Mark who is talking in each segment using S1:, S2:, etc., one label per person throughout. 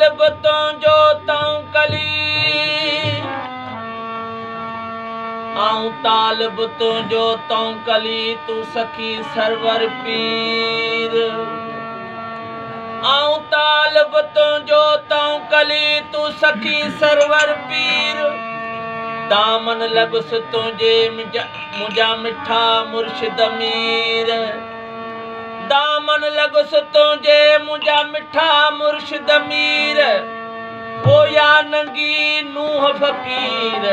S1: तालब तो जो तूं कली आऊं तालब तो जो तूं कली तू सखी सरवर पीर आऊं तालब तो जो तूं कली तू सखी सरवर पीर दामन लगुस तुझे मुझा मिठा मुर्शिद मीर दामन लगुस तुझे मुझा मिठा मुर्शिद मीर ओ या नंगी नूह फकीर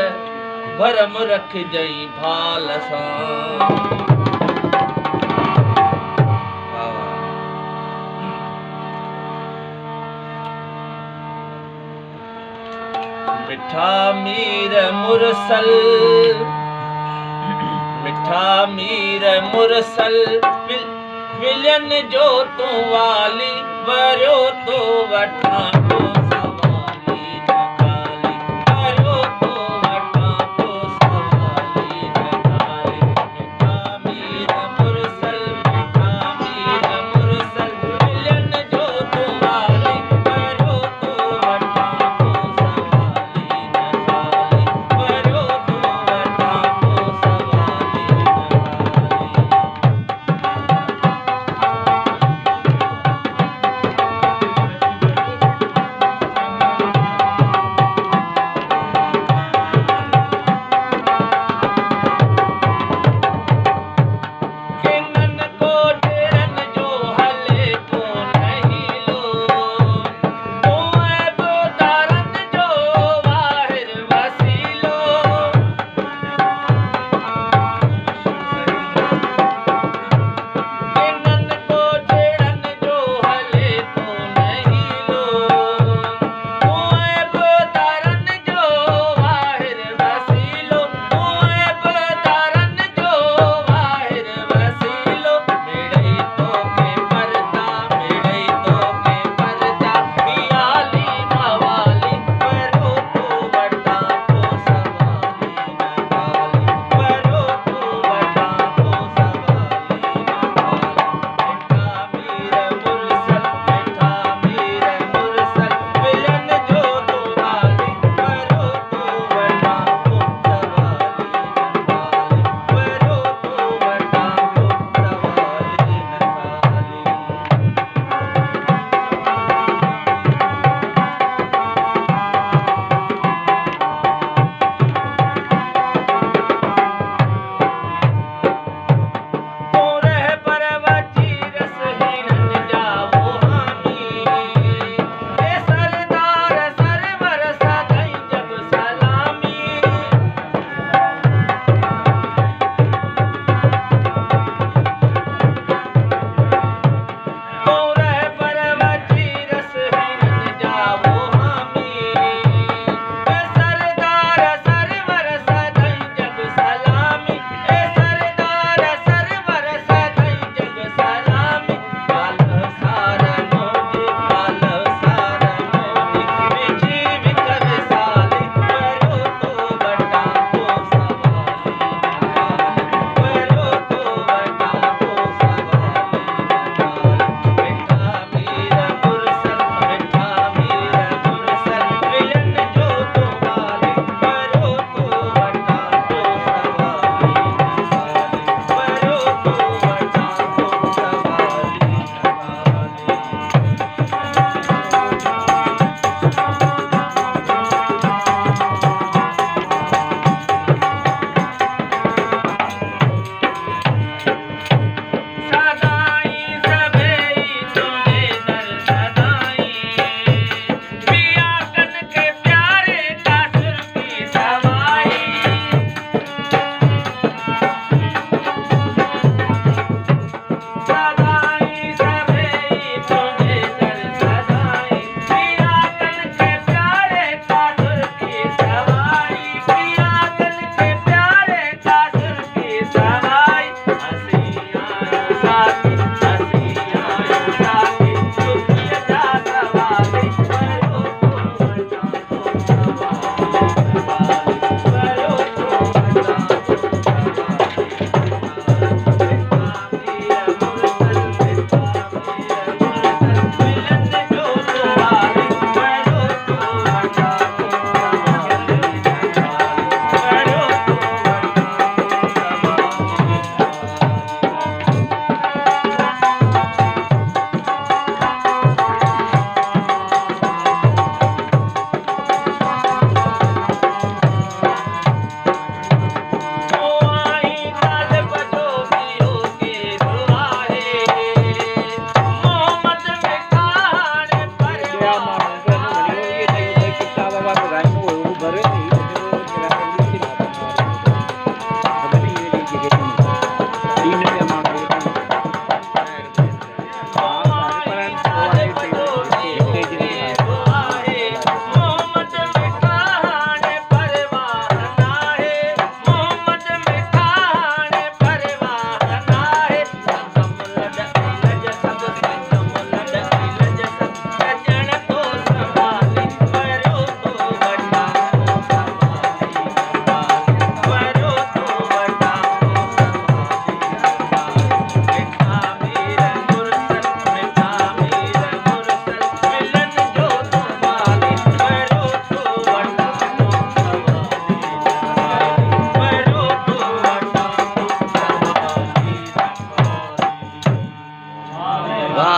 S1: भरम रख जई भाल सां मिठा मीर मुरसल मिठा मीर मुरसल विलन जो तू वाली वरो तो वठा तो सवाली नगाली वरो तो वठा तो सवाली नगाली मिठा मीर मुरसल विलन जो तू वाली वरो तो वठा तो सवाली नगाली वरो तो वठा तो सवाली नगाली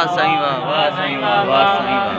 S2: वाह साईं वाह, वाह साईं वाह, वाह साईं वाह।